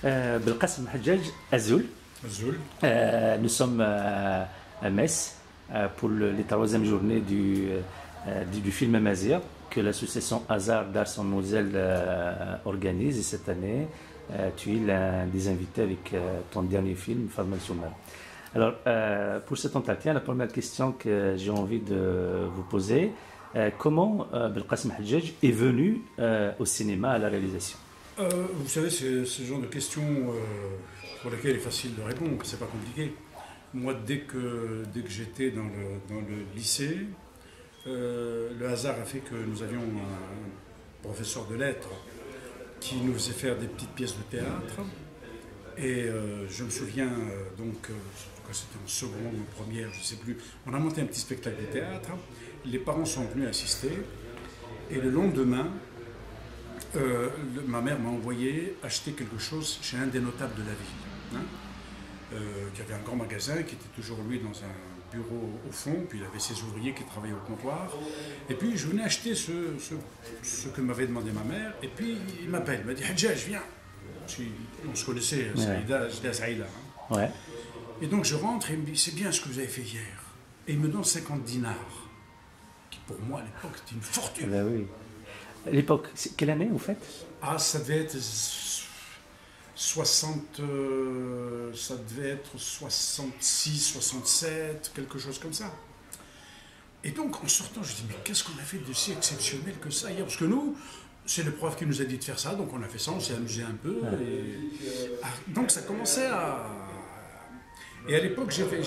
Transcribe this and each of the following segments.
Belkacem Hadjadj, Azul. Azul. Nous sommes à Metz pour les troisième journées du film Amazigh que l'association Hasard d'Ars Moselle organise. Et cette année, tu es l'un des invités avec ton dernier film, Fadma el-Soumal. Alors, pour cet entretien, la première question que j'ai envie de vous poser, comment Belkacem Hadjadj est venu au cinéma, à la réalisation? Vous savez, c'est ce genre de questions pour lesquelles il est facile de répondre, c'est pas compliqué. Moi, dès que j'étais dans le lycée, le hasard a fait que nous avions un professeur de lettres qui nous faisait faire des petites pièces de théâtre. Et je me souviens, c'était en seconde ou en première, je ne sais plus, on a monté un petit spectacle de théâtre, les parents sont venus assister, et le lendemain, ma mère m'a envoyé acheter quelque chose chez un des notables de la ville, qui avait un grand magasin, qui était toujours lui dans un bureau au fond, puis il avait ses ouvriers qui travaillaient au comptoir, et puis je venais acheter ce que m'avait demandé ma mère, et puis il m'appelle, il m'a dit « Hadjadj, viens !» On se connaissait, Saïda, j'étais à Saïda. Ouais. Et donc je rentre et il me dit « C'est bien ce que vous avez fait hier !» Et il me donne 50 dinars, qui pour moi à l'époque était une fortune. Ben oui. À l'époque, quelle année vous faites? Ah, ça devait être 66, 67, quelque chose comme ça. Et donc en sortant, je dis « Mais qu'est-ce qu'on a fait de si exceptionnel que ça hier ?» Parce que nous, c'est le prof qui nous a dit de faire ça, donc on a fait ça, on s'est amusé un peu. Donc ça commençait à... Et à l'époque, j'étais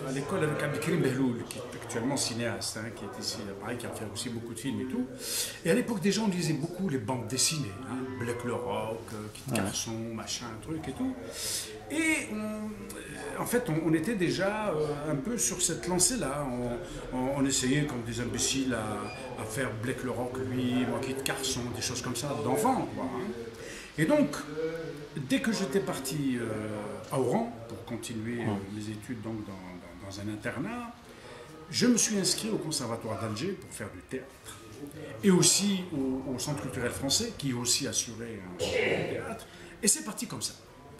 à l'école avec Abdelkrim Behloul, qui est actuellement cinéaste, qui est ici, pareil, qui a fait aussi beaucoup de films et tout. Et à l'époque, des gens lisaient beaucoup les bandes dessinées, Black le Rock, Kit Carson, machin, truc et tout. Et en fait, on était déjà un peu sur cette lancée-là. On essayait, comme des imbéciles, à faire Black le Rock, lui, moi, Kit Carson, des choses comme ça, d'enfants, quoi. Et donc, dès que j'étais parti à Oran pour continuer mes études donc, dans un internat, je me suis inscrit au Conservatoire d'Alger pour faire du théâtre. Et aussi au Centre culturel français, qui aussi assurait un théâtre. Et c'est parti comme ça.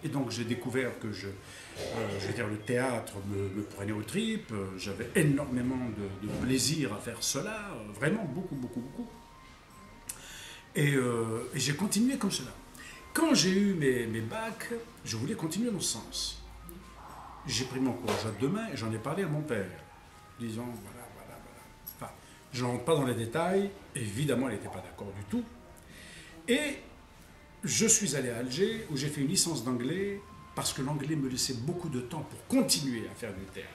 Et donc j'ai découvert que je veux dire, le théâtre me prenait aux tripes, j'avais énormément de plaisir à faire cela, vraiment beaucoup, beaucoup, beaucoup. Et j'ai continué comme cela. Quand j'ai eu mes bacs, je voulais continuer dans ce sens. J'ai pris mon courage à deux mains et j'en ai parlé à mon père, disant voilà. Enfin, je ne rentre pas dans les détails, évidemment elle n'était pas d'accord du tout. Et je suis allé à Alger où j'ai fait une licence d'anglais parce que l'anglais me laissait beaucoup de temps pour continuer à faire du théâtre.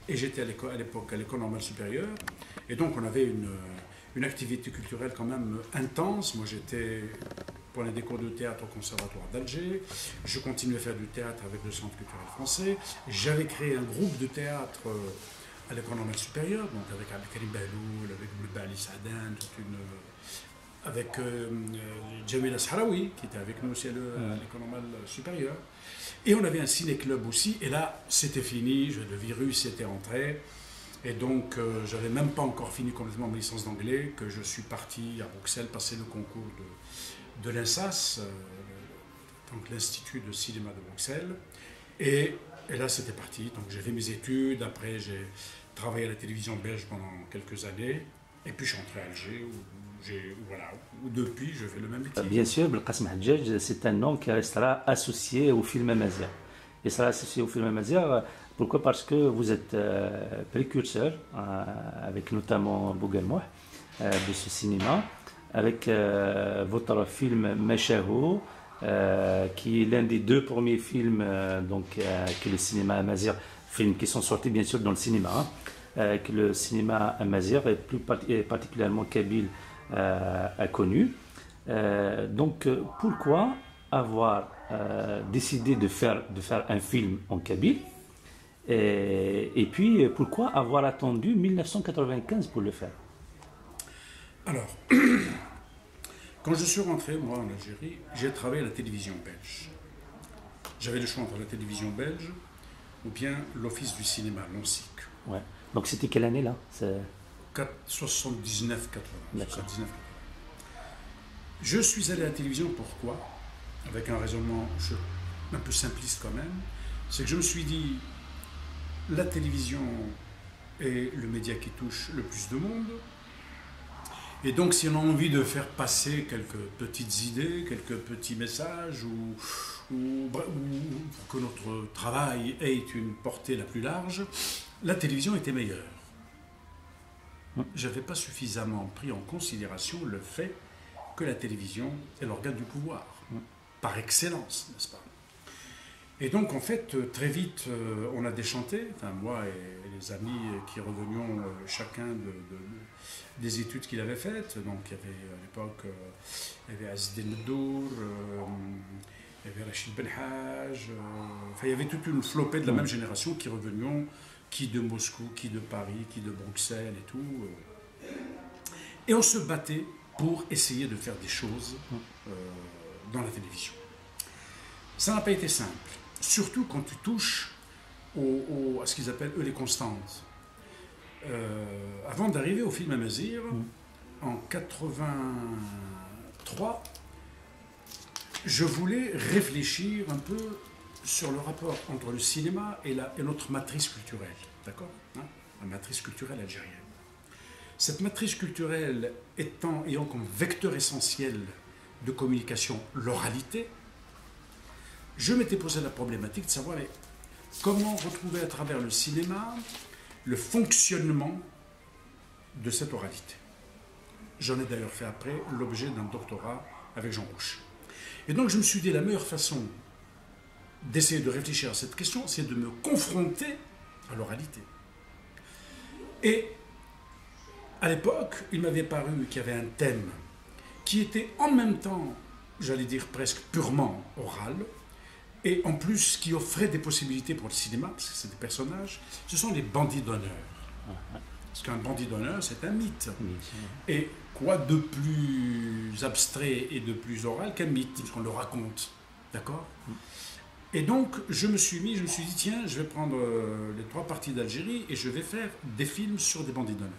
Et j'étais à l'époque à l'école normale supérieure et donc on avait une activité culturelle quand même intense. Moi j'étais prenais des cours de théâtre au Conservatoire d'Alger, je continuais à faire du théâtre avec le Centre culturel français, j'avais créé un groupe de théâtre à l'école normale supérieure, donc avec Abdelkrim Behloul, avec Bali Sadan, avec Jamil Ashraoui, qui était avec nous aussi à l'école normale supérieure. Et on avait un ciné-club aussi, et là, c'était fini, le virus était entré, et donc j'avais même pas encore fini complètement ma licence d'anglais, que je suis parti à Bruxelles passer le concours de l'INSAS, donc l'Institut de cinéma de Bruxelles, et là c'était parti, donc j'ai fait mes études, après j'ai travaillé à la télévision belge pendant quelques années, et puis je suis rentré à Alger, où depuis je fais le même métier. Bien sûr, Belkacem Hadjadj, c'est un nom qui restera associé au film Amazigh. Il sera associé au film Amazigh, pourquoi? Parce que vous êtes précurseur, avec notamment Bouguelmouh, de ce cinéma, avec votre film Meshahou, qui est l'un des deux premiers films que le cinéma Amazigh, films qui sont sortis bien sûr dans le cinéma, que le cinéma Amazigh et plus particulièrement kabyle a connu. Donc pourquoi avoir décidé de faire un film en kabyle et puis pourquoi avoir attendu 1995 pour le faire? Alors, quand je suis rentré, moi, en Algérie, j'ai travaillé à la télévision belge. J'avais le choix entre la télévision belge ou bien l'Office du cinéma, l'ONSIC. Ouais. Donc c'était quelle année là? 79-80. D'accord. Je suis allé à la télévision, pourquoi? avec un raisonnement un peu simpliste quand même, c'est que je me suis dit, la télévision est le média qui touche le plus de monde. Et donc, si on a envie de faire passer quelques petites idées, quelques petits messages, ou pour que notre travail ait une portée la plus large, la télévision était meilleure. Je n'avais pas suffisamment pris en considération le fait que la télévision est l'organe du pouvoir, par excellence, n'est-ce pas? Et donc, en fait, très vite, on a déchanté, enfin, moi et les amis qui revenions chacun des études qu'il avait faites. Donc, il y avait à l'époque, il y avait Azdin Ndour, il y avait Rachid Benhaj, enfin, il y avait toute une flopée de la même génération qui revenions, qui de Moscou, qui de Paris, qui de Bruxelles et tout. Et on se battait pour essayer de faire des choses dans la télévision. Ça n'a pas été simple. Surtout quand tu touches à ce qu'ils appellent eux les constantes. Avant d'arriver au film Amazir, en 83, je voulais réfléchir un peu sur le rapport entre le cinéma et notre matrice culturelle, d'accord, hein, la matrice culturelle algérienne. Cette matrice culturelle ayant comme vecteur essentiel de communication l'oralité, je m'étais posé la problématique de savoir comment retrouver à travers le cinéma le fonctionnement de cette oralité. J'en ai d'ailleurs fait après l'objet d'un doctorat avec Jean Rouch. Et donc je me suis dit la meilleure façon d'essayer de réfléchir à cette question, c'est de me confronter à l'oralité. Et à l'époque, il m'avait paru qu'il y avait un thème qui était en même temps, j'allais dire presque purement oral, et en plus qui offrait des possibilités pour le cinéma, parce que c'est des personnages, ce sont les bandits d'honneur. Parce qu'un bandit d'honneur, c'est un mythe. Et quoi de plus abstrait et de plus oral qu'un mythe, parce qu'on le raconte. D'accord ? Et donc, je me suis dit, tiens, je vais prendre les 3 parties d'Algérie et je vais faire des films sur des bandits d'honneur.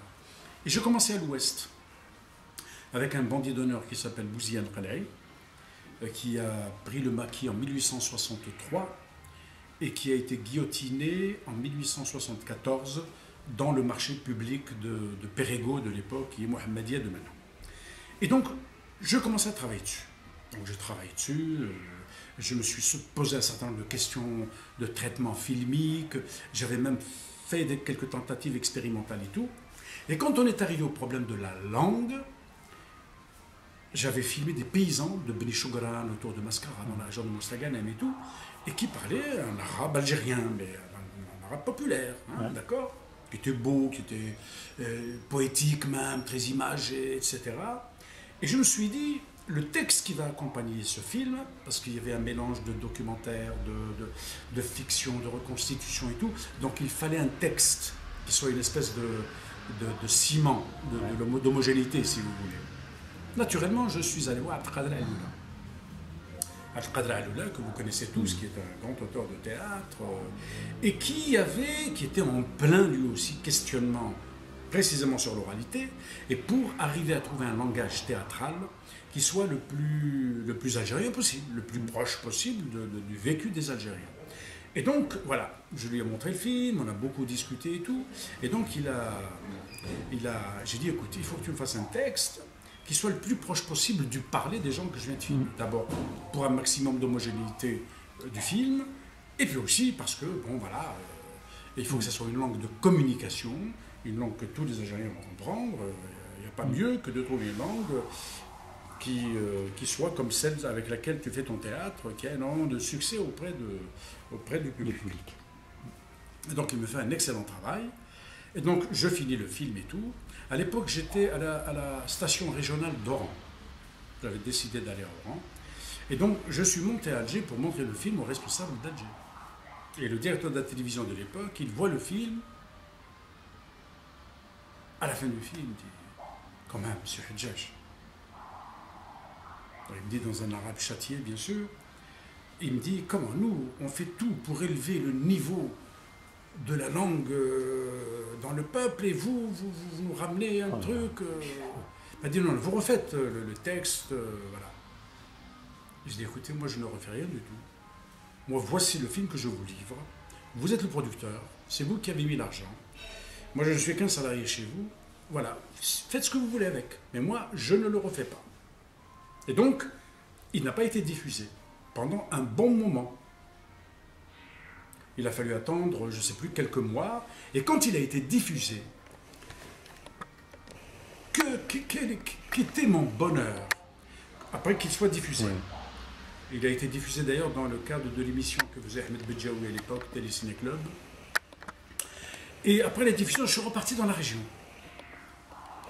Et j'ai commencé à l'ouest, avec un bandit d'honneur qui s'appelle Bouziane Khalai, qui a pris le maquis en 1863 et qui a été guillotiné en 1874 dans le marché public de Périgueux de l'époque, qui est Mohammedia de maintenant. Et donc, je commençais à travailler dessus. Donc, je travaille dessus, je me suis posé un certain nombre de questions de traitement filmique, j'avais même fait quelques tentatives expérimentales et tout. Et quand on est arrivé au problème de la langue, j'avais filmé des paysans de Beni Chougran autour de Mascara, dans la région de Mostaganem et tout, et qui parlaient un arabe algérien, mais un arabe populaire, hein, d'accord, qui était beau, qui était poétique même, très imagé, etc. Et je me suis dit, le texte qui va accompagner ce film, parce qu'il y avait un mélange de documentaire, de fiction, de reconstitution et tout, donc il fallait un texte qui soit une espèce de ciment, d'homogénéité, si vous voulez. Naturellement, je suis allé voir Abdelkader Alioula. Abdelkader Alioula, que vous connaissez tous, qui est un grand auteur de théâtre, et qui était en plein, lui aussi, questionnement précisément sur l'oralité, et pour arriver à trouver un langage théâtral qui soit le plus algérien possible, le plus proche possible du vécu des Algériens. Et donc, voilà, je lui ai montré le film, on a beaucoup discuté et tout, et donc j'ai dit, écoute, il faut que tu me fasses un texte qui soit le plus proche possible du parler des gens que je viens de filmer. D'abord, pour un maximum d'homogénéité du film, et puis aussi parce que, bon, voilà, il faut que ce soit une langue de communication, une langue que tous les Algériens vont comprendre. Il n'y a pas mieux que de trouver une langue qui soit comme celle avec laquelle tu fais ton théâtre, qui a énormément de succès auprès du public. Et donc, il me fait un excellent travail. Et donc, je finis le film et tout. À l'époque, j'étais à la station régionale d'Oran. J'avais décidé d'aller à Oran. Et donc, je suis monté à Alger pour montrer le film au responsable d'Alger. Et le directeur de la télévision de l'époque, il voit le film. À la fin du film, il me dit, quand même, monsieur Hadjaj. Il me dit dans un arabe châtié, bien sûr. Il me dit, comment nous, on fait tout pour élever le niveau de la langue dans le peuple, et vous nous ramenez un truc. Il m'a dit non, vous refaites le texte, voilà. Je dis, écoutez, moi je ne refais rien du tout. Moi, voici le film que je vous livre. Vous êtes le producteur, c'est vous qui avez mis l'argent. Moi, je ne suis qu'un salarié chez vous. Voilà, faites ce que vous voulez avec. Mais moi, je ne le refais pas. Et donc, il n'a pas été diffusé pendant un bon moment. Il a fallu attendre, je ne sais plus, quelques mois. Et quand il a été diffusé, qu'était mon bonheur après qu'il soit diffusé. Oui. Il a été diffusé d'ailleurs dans le cadre de l'émission que faisait Ahmed Bedjaoui à l'époque, Télé Ciné Club. Et après la diffusion, je suis reparti dans la région.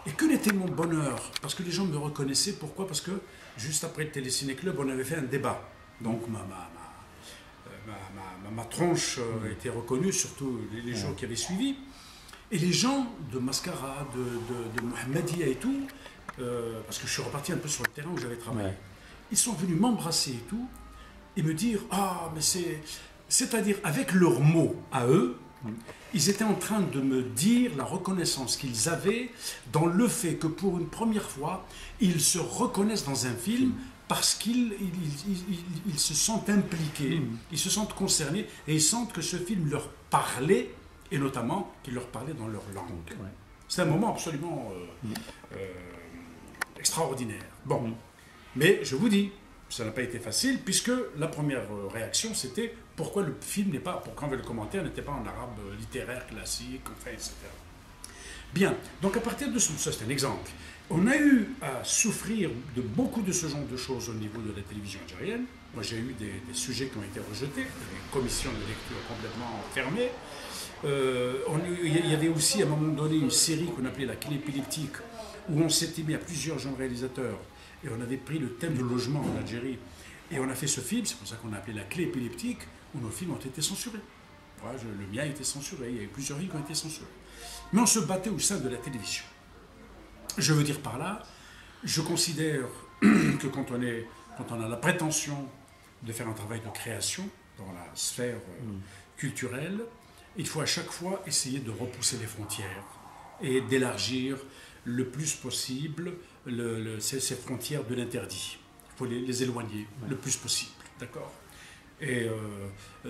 Et que n'était mon bonheur? Parce que les gens me reconnaissaient. Pourquoi? Parce que juste après le Télé Ciné Club, on avait fait un débat. Donc ma tronche était reconnue, surtout les jours qui avaient suivi. Et les gens de Mascara, de Mohamedia et tout, parce que je suis reparti un peu sur le terrain où j'avais travaillé, ils sont venus m'embrasser et tout, et me dire, ah, mais c'est-à-dire avec leurs mots à eux, ils étaient en train de me dire la reconnaissance qu'ils avaient dans le fait que pour une première fois, ils se reconnaissent dans un film parce qu'ils se sentent impliqués, ils se sentent concernés et ils sentent que ce film leur parlait, et notamment qu'il leur parlait dans leur langue. Ouais. C'est un moment absolument extraordinaire. Bon, mais je vous dis, ça n'a pas été facile, puisque la première réaction, c'était pourquoi le film n'est pas, pourquoi le commentaire n'était pas en arabe littéraire, classique, enfin, etc. Bien, donc à partir de ça, c'est un exemple. On a eu à souffrir de beaucoup de ce genre de choses au niveau de la télévision algérienne. Moi, j'ai eu des sujets qui ont été rejetés, des commissions de lecture complètement fermées. Il y avait aussi à un moment donné une série qu'on appelait La Clé épileptique, où on s'était mis à plusieurs jeunes réalisateurs et on avait pris le thème du logement en Algérie et on a fait ce film, c'est pour ça qu'on a appelé La Clé épileptique, où nos films ont été censurés. Ouais, le mien a été censuré, il y a eu plusieurs films qui ont été censurés. Mais on se battait au sein de la télévision. Je veux dire par là, je considère que quand on a la prétention de faire un travail de création dans la sphère culturelle, il faut à chaque fois essayer de repousser les frontières et d'élargir le plus possible ces frontières de l'interdit. Il faut les éloigner le plus possible, d'accord? Et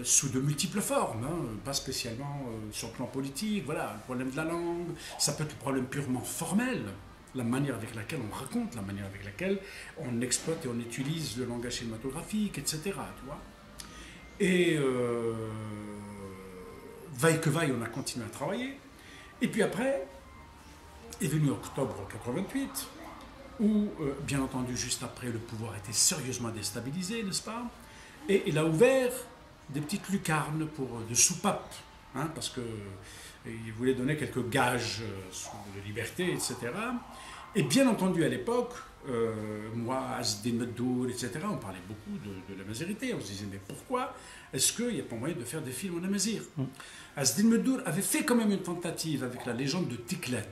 sous de multiples formes, hein, pas spécialement sur le plan politique, voilà, le problème de la langue, ça peut être un problème purement formel, la manière avec laquelle on raconte, la manière avec laquelle on exploite et on utilise le langage cinématographique, etc. Tu vois? Et vaille que vaille, on a continué à travailler. Et puis après, est venu octobre 88, où, bien entendu, juste après, le pouvoir était sérieusement déstabilisé, n'est-ce pas? Et il a ouvert des petites lucarnes de soupapes, hein, parce qu'il voulait donner quelques gages de liberté, etc. Et bien entendu, à l'époque, moi, Azdine Meddour, etc., on parlait beaucoup de la Mazérité. On se disait, mais pourquoi est-ce qu'il n'y a pas moyen de faire des films en Amazir? Azdine Meddour avait fait quand même une tentative avec la légende de Tiklet.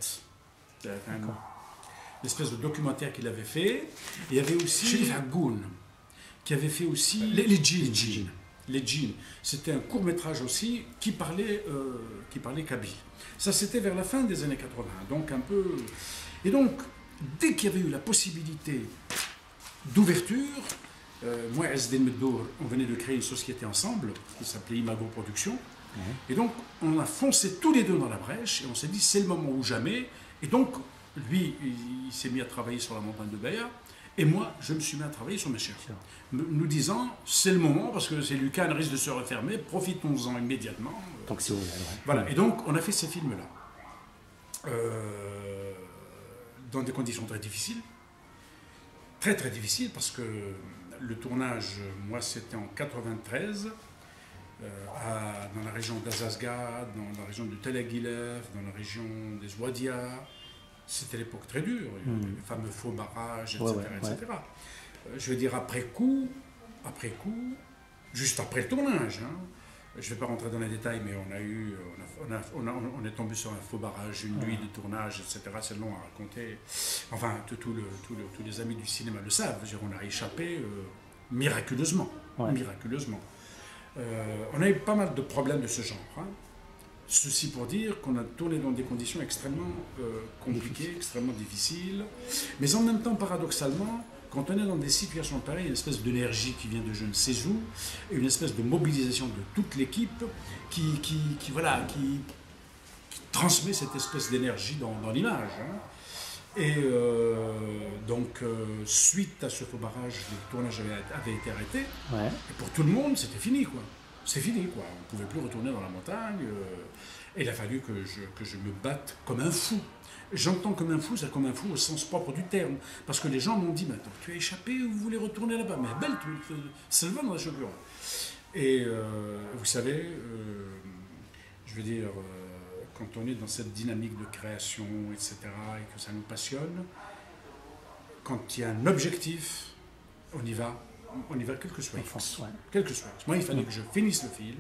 Une espèce de documentaire qu'il avait fait. Et il y avait aussi Chérif Hagoun, qui avait fait aussi les djinns. Les djinns. C'était un court-métrage aussi qui parlait kabyle. Ça, c'était vers la fin des années 80. Donc, un peu... Et donc, dès qu'il y avait eu la possibilité d'ouverture, moi et Azdine Meddour, on venait de créer une société ensemble qui s'appelait Imago Productions. Et donc, on a foncé tous les deux dans la brèche et on s'est dit, c'est le moment ou jamais. Et donc, lui, il s'est mis à travailler sur la montagne de Beya. Et moi, je me suis mis à travailler sur mes chercheurs, nous disant, c'est le moment, parce que ces lucarnes risquent de se refermer, profitons-en immédiatement. Donc c'est voilà, et donc on a fait ces films-là, dans des conditions très difficiles, très très difficiles, parce que le tournage, moi c'était en 93, dans la région d'Azazga, dans la région de Tel Aguilef, dans la région des Ouadia. C'était l'époque très dure, les fameux faux barrages, etc. etc. Je veux dire, après coup, juste après le tournage, hein, je ne vais pas rentrer dans les détails, mais on est tombé sur un faux barrage, une nuit de tournage, etc. C'est long à raconter. Enfin, tous les amis du cinéma le savent. On a échappé miraculeusement. Miraculeusement. On a eu pas mal de problèmes de ce genre. Hein. Ceci pour dire qu'on a tourné dans des conditions extrêmement compliquées, extrêmement difficiles. Mais en même temps, paradoxalement, quand on est dans des situations pareilles, il y a une espèce d'énergie qui vient de je ne sais où, et une espèce de mobilisation de toute l'équipe qui transmet cette espèce d'énergie dans l'image. Hein. Et donc, suite à ce faux barrage, le tournage avait été arrêté. Ouais. Et pour tout le monde, c'était fini, quoi. C'est fini, quoi. On ne pouvait plus retourner dans la montagne. Et il a fallu que je me batte comme un fou. J'entends comme un fou, c'est comme un fou au sens propre du terme. Parce que les gens m'ont dit, mais attends, tu as échappé ou vous voulez retourner là-bas? Mais belle, c'est le vent dans la chaussure. Et vous savez, je veux dire, quand on est dans cette dynamique de création, etc., et que ça nous passionne, quand il y a un objectif, on y va quel que soit. Quel que soit. Moi, il fallait que je finisse le film.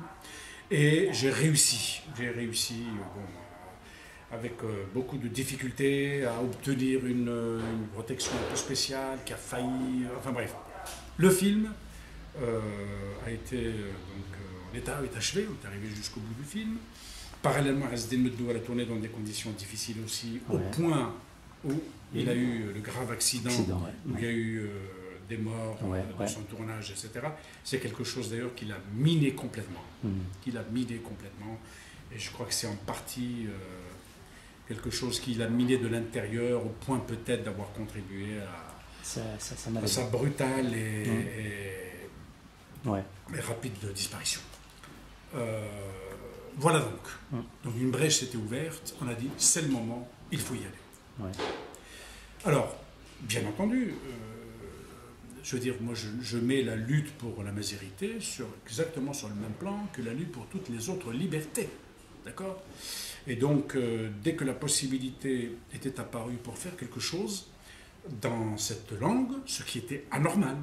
Et j'ai réussi. Avec beaucoup de difficultés à obtenir une protection un peu spéciale qui a failli. Enfin bref. Le film a été. L'état est achevé, on est arrivé jusqu'au bout du film. Parallèlement, Azdine Meddou a tourné dans des conditions difficiles aussi, au point où il a eu le grave accident, où il y a eu des morts dans son tournage, etc. C'est quelque chose d'ailleurs qu'il a miné complètement. Et je crois que c'est en partie quelque chose qu'il a miné de l'intérieur, au point peut-être d'avoir contribué à sa brutale et rapide disparition. Voilà donc. Donc une brèche s'était ouverte, on a dit c'est le moment, il faut y aller. Alors, bien entendu, je veux dire, moi je mets la lutte pour la mazérité exactement sur le même plan que la lutte pour toutes les autres libertés. D'accord ? Et donc, dès que la possibilité était apparue pour faire quelque chose dans cette langue, ce qui était anormal,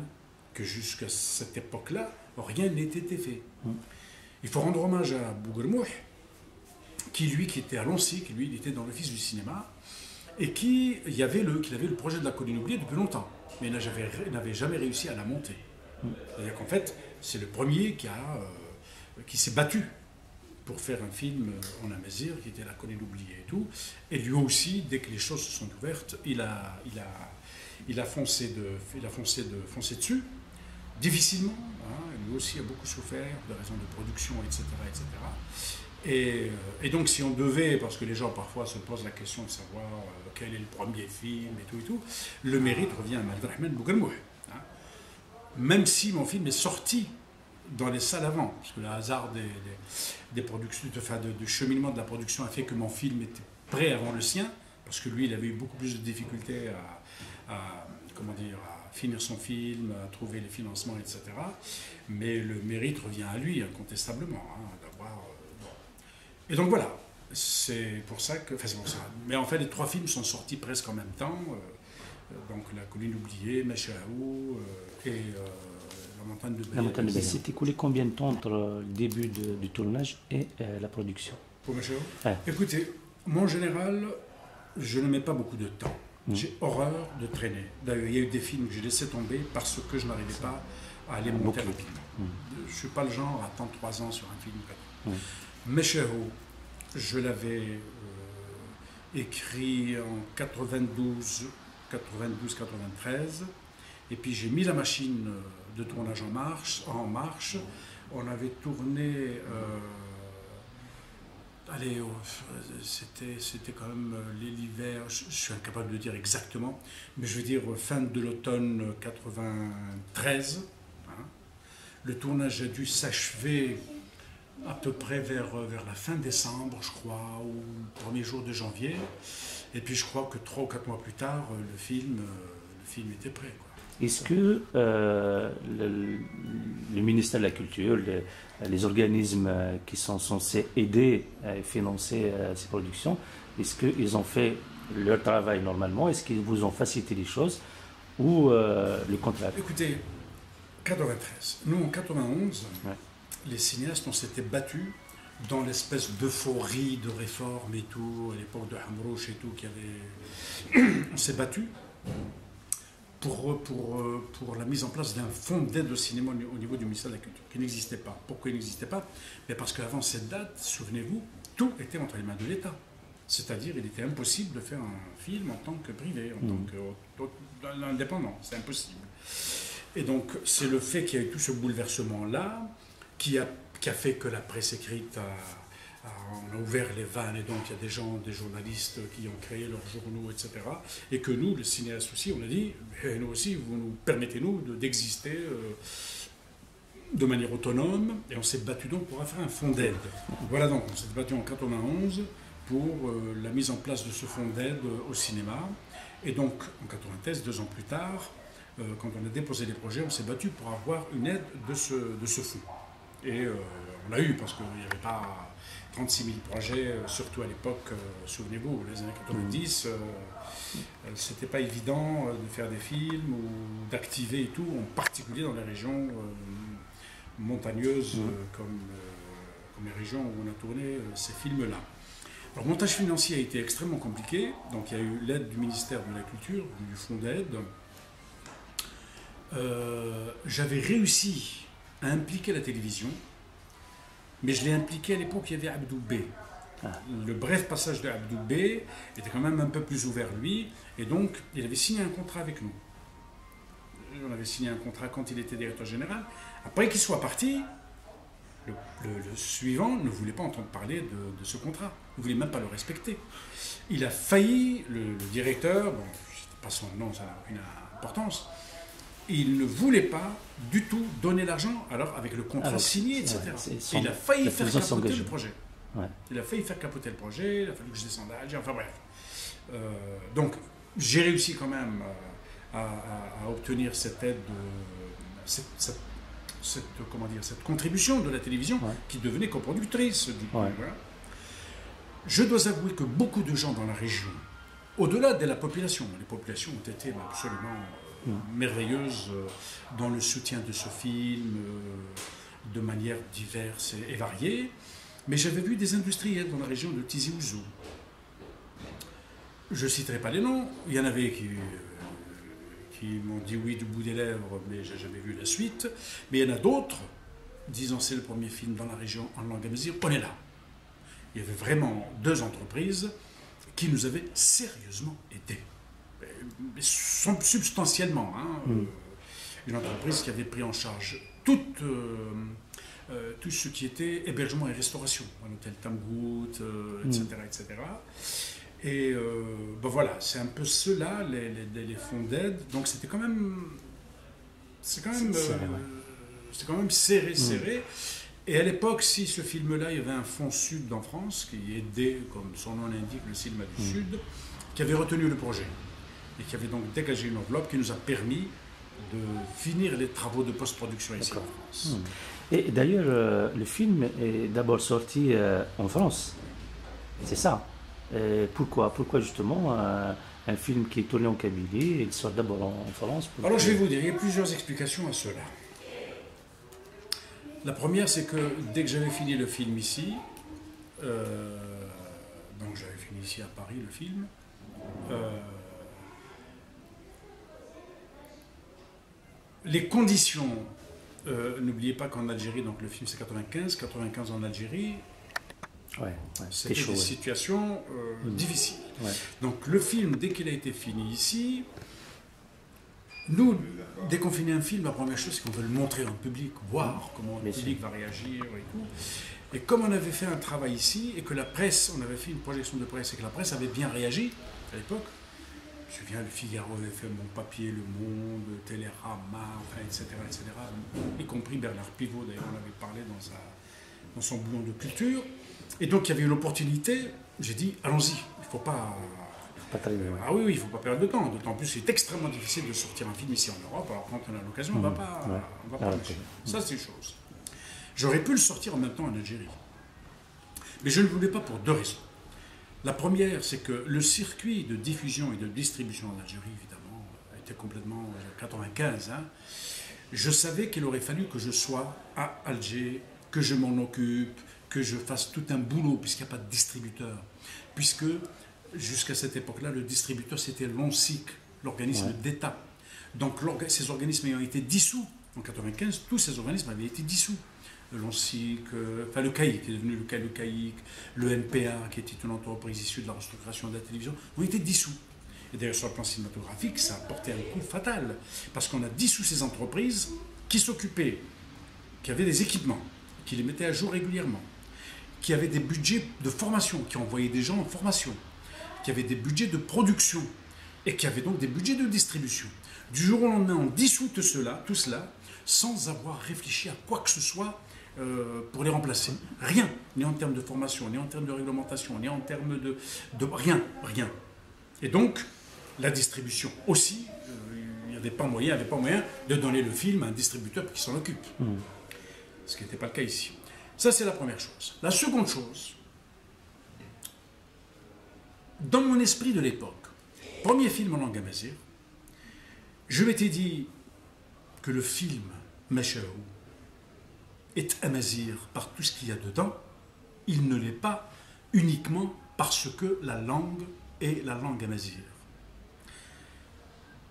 que jusqu'à cette époque-là, rien n'était fait. Il faut rendre hommage à Bouguermouh, qui était à Lancy, qui lui était dans l'office du cinéma, et qui avait le projet de la colline oubliée depuis longtemps, mais n'avait jamais réussi à la monter. C'est-à-dire qu'en fait, c'est le premier qui s'est battu pour faire un film en Amazigh, qui était la colline oubliée et tout. Et lui aussi, dès que les choses se sont ouvertes, il a foncé dessus, difficilement. Hein, lui aussi a beaucoup souffert de raisons de production, etc. Et donc, si on devait, parce que les gens parfois se posent la question de savoir quel est le premier film et tout, le mérite revient à Abdelrahman Bouguermouh. Hein. Même si mon film est sorti dans les salles avant, parce que le hasard des productions, du cheminement de la production a fait que mon film était prêt avant le sien, parce que lui, il avait eu beaucoup plus de difficultés à finir son film, à trouver les financements, etc. Mais le mérite revient à lui, incontestablement, d'avoir... Et donc voilà, c'est pour ça que... Enfin, c'est pour ça. Mais en fait, les trois films sont sortis presque en même temps. Donc, La colline oubliée, Machaou et... La montagne de Bel. C'était écoulé combien de temps entre le début du tournage et la production? Pour Machaou Écoutez, moi en général, je ne mets pas beaucoup de temps. J'ai horreur de traîner. D'ailleurs, il y a eu des films que j'ai laissé tomber parce que je n'arrivais pas à les monter rapidement. Je ne suis pas le genre à attendre 3 ans sur un film. Machaou, je l'avais écrit en 92-93. Et puis j'ai mis la machine de tournage en marche. On avait tourné, c'était quand même l'hiver, je suis incapable de dire exactement, mais je veux dire fin de l'automne 93. Hein. Le tournage a dû s'achever à peu près vers la fin décembre, je crois, ou le premier jour de janvier. Et puis je crois que 3 ou 4 mois plus tard, le film était prêt, quoi. Est-ce que le ministère de la Culture, les organismes qui sont censés aider et financer ces productions, est-ce qu'ils ont fait leur travail normalement? Est-ce qu'ils vous ont facilité les choses ou le contraire? Écoutez, 93. Nous, en 91, les cinéastes, on s'était battus dans l'espèce d'euphorie de réforme et tout, à l'époque de Hamrouche et tout, on s'est battus pour la mise en place d'un fonds d'aide au cinéma au niveau du ministère de la Culture, qui n'existait pas. Pourquoi il n'existait pas? Mais parce qu'avant cette date, souvenez-vous, tout était entre les mains de l'État. C'est-à-dire, il était impossible de faire un film en tant que privé, en tant qu'indépendant. C'est impossible. Et donc, c'est le fait qu'il y a eu tout ce bouleversement-là qui a fait que la presse écrite on a ouvert les vannes, et donc il y a des gens, des journalistes qui ont créé leurs journaux, etc. Et que nous, les cinéastes aussi, on a dit, nous aussi, vous nous permettez-nous d'exister de manière autonome, et on s'est battu donc pour faire un fonds d'aide. Voilà, donc on s'est battu en 91 pour la mise en place de ce fonds d'aide au cinéma. Et donc, en 93, 2 ans plus tard, quand on a déposé les projets, on s'est battu pour avoir une aide de ce fonds. Et on l'a eu, parce qu'il n'y avait pas 36 000 projets, surtout à l'époque, souvenez-vous, les années 90, c'était pas évident de faire des films ou d'activer et tout, en particulier dans les régions montagneuses comme les régions où on a tourné ces films-là. Alors, le montage financier a été extrêmement compliqué, donc il y a eu l'aide du ministère de la Culture, du fonds d'aide. J'avais réussi à impliquer la télévision, mais je l'ai impliqué à l'époque, il y avait Abdou B. Le bref passage de Abdou B était quand même un peu plus ouvert, lui, et donc il avait signé un contrat avec nous. On avait signé un contrat quand il était directeur général. Après qu'il soit parti, le suivant ne voulait pas entendre parler de ce contrat. Il ne voulait même pas le respecter. Il a failli, le directeur, bon, pas son nom, ça n'a aucune importance, il ne voulait pas du tout donner l'argent, alors avec le contrat signé, etc. Il a failli faire capoter le projet. Ouais. Il a failli faire capoter le projet, il a fallu que je descende à Alger, enfin bref. Donc, j'ai réussi quand même à obtenir cette aide, cette contribution de la télévision qui devenait coproductrice. Du coup, voilà. Je dois avouer que beaucoup de gens dans la région, au-delà de la population, les populations ont été absolument merveilleuses dans le soutien de ce film, de manière diverse et variée, mais j'avais vu des industriels dans la région de Tizi Ouzou. Je ne citerai pas les noms, il y en avait qui m'ont dit oui du bout des lèvres, mais je n'ai jamais vu la suite. Mais il y en a d'autres, disant c'est le premier film dans la région en langue amazigh, on est là. Il y avait vraiment 2 entreprises qui nous avaient sérieusement aidés. Substantiellement. Une entreprise qui avait pris en charge tout ce qui était hébergement et restauration, un hôtel Tamgout, etc., etc. Et ben voilà, c'est un peu cela, les fonds d'aide. Donc c'était quand même serré. Et à l'époque, si ce film-là, il y avait un fonds sud en France, qui aidait, comme son nom l'indique, le cinéma du Sud, qui avait retenu le projet. Et qui avait donc dégagé une enveloppe qui nous a permis de finir les travaux de post-production ici en France. Et d'ailleurs, le film est d'abord sorti en France. C'est ça. Pourquoi justement un film qui est tourné en Kabylie, il sort d'abord en France? Alors je vais vous dire, il y a plusieurs explications à cela. La première, c'est que dès que j'avais fini le film ici, donc j'avais fini ici à Paris le film, les conditions, n'oubliez pas qu'en Algérie, donc le film c'est 95 en Algérie, c'était des situations difficiles. Donc le film, dès qu'il a été fini ici, nous, dès qu'on finit un film, la première chose c'est qu'on veut le montrer en public, voir comment le public va réagir et tout. Et comme on avait fait un travail ici, et que la presse, on avait fait une projection de presse, et que la presse avait bien réagi à l'époque, je me souviens, le Figaro avait fait mon papier, Le Monde, Télérama, etc., y compris Bernard Pivot, d'ailleurs on avait parlé dans son bouillon de culture. Et donc il y avait eu l'opportunité, j'ai dit, allons-y, il ne faut pas... Ah oui, il ne faut pas perdre de temps, d'autant plus c'est extrêmement difficile de sortir un film ici en Europe, alors quand on a l'occasion, on ne va pas lâcher. Ça c'est une chose. J'aurais pu le sortir en même temps en Algérie. Mais je ne le voulais pas pour 2 raisons. La première, c'est que le circuit de diffusion et de distribution en Algérie, évidemment, était complètement 95. Je savais qu'il aurait fallu que je sois à Alger, que je m'en occupe, que je fasse tout un boulot, puisqu'il n'y a pas de distributeur. Puisque, jusqu'à cette époque-là, le distributeur, c'était l'ONSIC, l'organisme d'État. Donc, ces organismes ayant été dissous, En 95, tous ces organismes avaient été dissous. L'ONSIC, enfin le CAIC, qui est devenu le CAIC, le NPA, qui était une entreprise issue de la restructuration de la télévision, ont été dissous. Et d'ailleurs, sur le plan cinématographique, ça a porté un coup fatal, parce qu'on a dissous ces entreprises qui s'occupaient, qui avaient des équipements, qui les mettaient à jour régulièrement, qui avaient des budgets de formation, qui envoyaient des gens en formation, qui avaient des budgets de production, et qui avaient donc des budgets de distribution. Du jour au lendemain, on dissout tout cela, sans avoir réfléchi à quoi que ce soit pour les remplacer. Rien, ni en termes de formation, ni en termes de réglementation, ni en termes de rien. Et donc, la distribution aussi, il n'y avait pas moyen de donner le film à un distributeur qui s'en occupe. Ce qui n'était pas le cas ici. Ça, c'est la première chose. La seconde chose, dans mon esprit de l'époque, premier film en langue amazigh, je m'étais dit que le film Machaou est amazigh par tout ce qu'il y a dedans. Il ne l'est pas uniquement parce que la langue est la langue amazigh.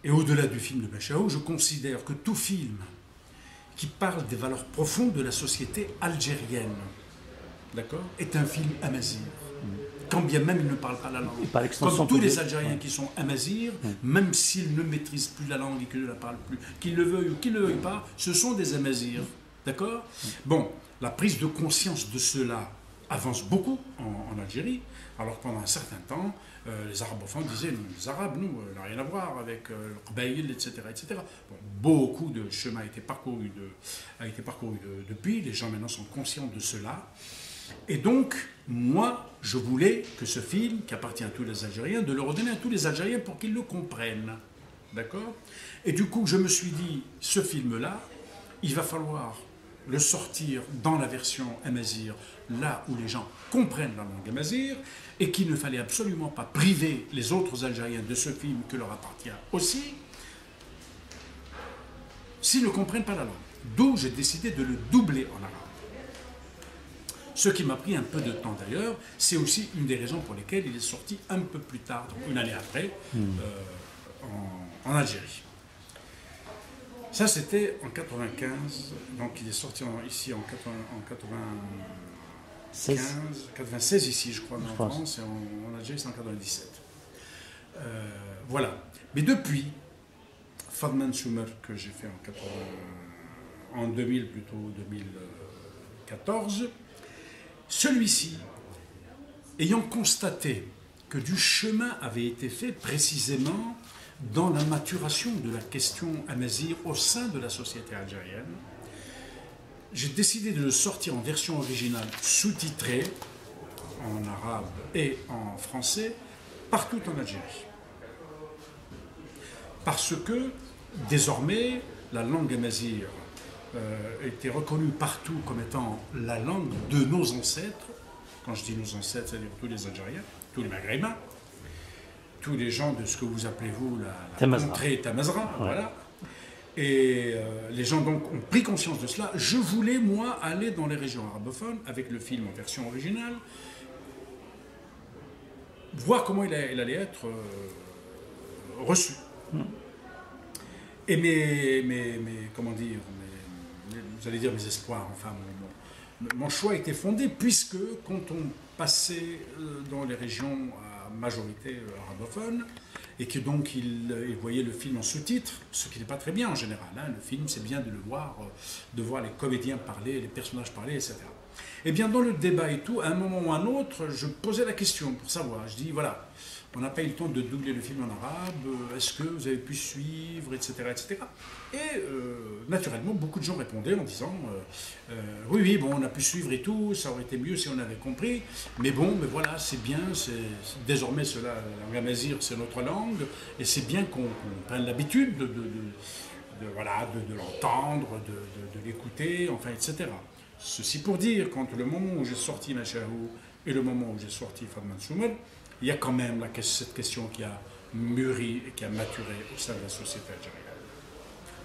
Et au-delà du film de Machaou, je considère que tout film qui parle des valeurs profondes de la société algérienne, d'accord, est un film amazigh. Quand bien même il ne parle pas la langue. Comme tous les Algériens qui sont amazirs, même s'ils ne maîtrisent plus la langue et qu'ils ne la parlent plus, qu'ils le veuillent ou qu'ils ne le veuillent pas, ce sont des amazirs. D'accord ? Bon, la prise de conscience de cela avance beaucoup en Algérie, alors que pendant un certain temps, les arabophones disaient, les Arabes, nous, on n'a rien à voir avec le Qbaïl, etc. etc. Bon, beaucoup de chemin a été parcouru depuis, les gens maintenant sont conscients de cela. Et donc, moi, je voulais que ce film, qui appartient à tous les Algériens, de le redonner à tous les Algériens pour qu'ils le comprennent. D'accord ? Et du coup, je me suis dit, ce film-là, il va falloir le sortir dans la version amazigh, là où les gens comprennent la langue amazigh, et qu'il ne fallait absolument pas priver les autres Algériens de ce film que leur appartient aussi, s'ils ne comprennent pas la langue. D'où j'ai décidé de le doubler en arabe. Ce qui m'a pris un peu de temps d'ailleurs, c'est aussi une des raisons pour lesquelles il est sorti un peu plus tard, donc une année après, en Algérie. Ça, c'était en 95, donc il est sorti ici en 96 ici, je crois, en France, et en Algérie, c'est en 97. Voilà. Mais depuis, Fadman Soumer, que j'ai fait en 2000, plutôt 2014, celui-ci, ayant constaté que du chemin avait été fait précisément dans la maturation de la question amazigh au sein de la société algérienne, j'ai décidé de le sortir en version originale sous-titrée en arabe et en français partout en Algérie. Parce que désormais la langue amazigh était reconnue partout comme étant la langue de nos ancêtres. Quand je dis nos ancêtres, c'est-à-dire tous les Algériens, tous les Maghrébins, tous les gens de ce que vous appelez vous la contrée Tamazra, voilà. Et les gens donc ont pris conscience de cela. Je voulais, moi, aller dans les régions arabophones avec le film en version originale, voir comment il allait être reçu. Et comment dire, vous allez dire mes espoirs, enfin, mon choix était fondé, puisque quand on passait dans les régions à majorité arabophone, et que donc il voyait le film en sous-titres, ce qui n'est pas très bien en général. Hein. Le film, c'est bien de le voir, de voir les comédiens parler, les personnages parler, etc. Et bien dans le débat et tout, à un moment ou à un autre, je posais la question pour savoir. Je dis, voilà, on n'a pas eu le temps de doubler le film en arabe, est-ce que vous avez pu suivre, etc. etc. Et naturellement, beaucoup de gens répondaient en disant, oui, bon, on a pu suivre et tout, ça aurait été mieux si on avait compris, mais bon, mais voilà, c'est bien, désormais, la langue amazigh, c'est notre langue, et c'est bien qu'on prenne l'habitude de l'entendre, de l'écouter, enfin, etc. Ceci pour dire, qu'entre le moment où j'ai sorti Machaou et le moment où j'ai sorti Fadman Soumer, il y a quand même cette question qui a mûri et qui a maturé au sein de la société algérienne.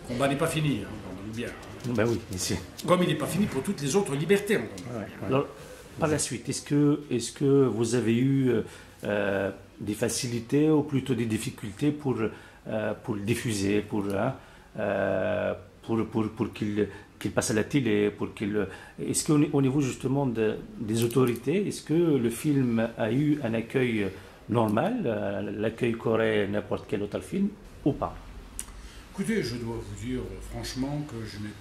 Le combat n'est pas fini, hein, on dit bien. Ben oui, ici. Comme il n'est pas fini pour toutes les autres libertés. Ouais. Alors, par la suite, est-ce que vous avez eu des facilités ou plutôt des difficultés pour le diffuser, pour pour qu'il passe à la télé, pour qu'il... Est-ce qu'au niveau justement des autorités, est-ce que le film a eu un accueil normal, l'accueil qu'aurait n'importe quel autre film, ou pas? Écoutez, je dois vous dire franchement que je n'ai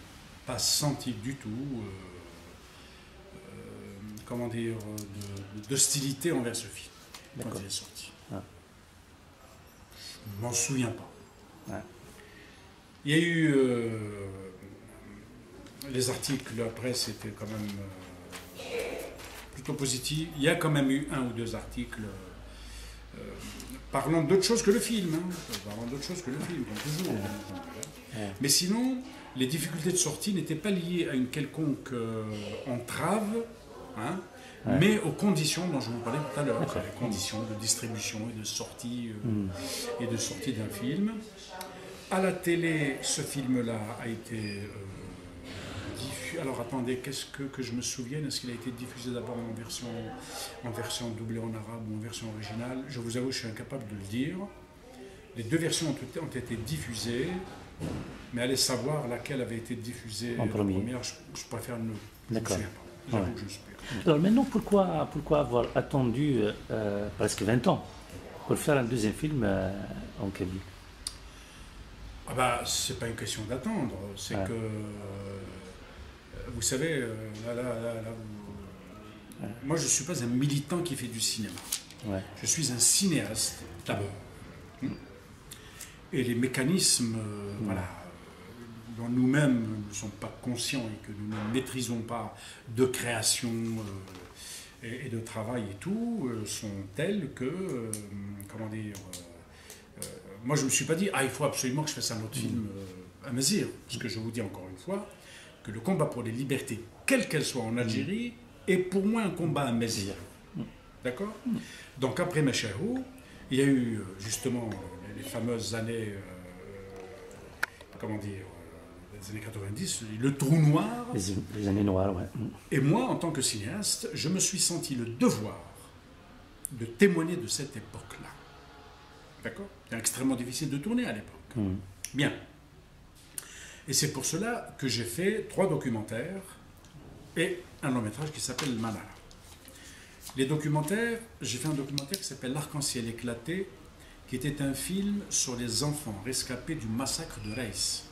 pas senti du tout, comment dire, d'hostilité envers ce film quand il est sorti. Ah. Je m'en souviens pas. Ouais. Il y a eu les articles, la presse était quand même plutôt positive. Il y a quand même eu 1 ou 2 articles parlant d'autre chose que le film. Parlant d'autre chose que le film, comme toujours. Mais sinon, les difficultés de sortie n'étaient pas liées à une quelconque entrave, mais aux conditions dont je vous parlais tout à l'heure. Les conditions de distribution et de sortie d'un film. À la télé, ce film-là a été diffusé. Alors attendez, qu'est-ce que je me souvienne? Est-ce qu'il a été diffusé d'abord en version doublée en arabe ou en version originale? Je vous avoue, je suis incapable de le dire. Les 2 versions ont été diffusées, mais allez savoir laquelle avait été diffusée en première. Je préfère ne me D'accord. souviens pas. J'avoue que je ne sais pas. Alors maintenant, pourquoi avoir attendu presque 20 ans pour faire un deuxième film en kabyle? Ah bah, c'est pas une question d'attendre, c'est que, vous savez, moi je ne suis pas un militant qui fait du cinéma. Ouais. Je suis un cinéaste d'abord. Et les mécanismes, dont nous-mêmes ne sommes pas conscients et que nous ne maîtrisons pas de création et de travail et tout, sont tels que, comment dire... moi, je ne me suis pas dit, il faut absolument que je fasse un autre film à Mazir. Parce que je vous dis encore une fois que le combat pour les libertés, quelle qu'elle soit en Algérie, est pour moi un combat à Mazir. D'accord? Donc, après Machahou, il y a eu justement les fameuses années, les années 90, le trou noir. Les années noires, ouais. Et moi, en tant que cinéaste, je me suis senti le devoir de témoigner de cette époque-là. D'accord? C'est extrêmement difficile de tourner à l'époque. Bien. Et c'est pour cela que j'ai fait 3 documentaires et un long métrage qui s'appelle Manara. Les documentaires, j'ai fait un documentaire qui s'appelle L'arc-en-ciel éclaté, qui était un film sur les enfants rescapés du massacre de Reis.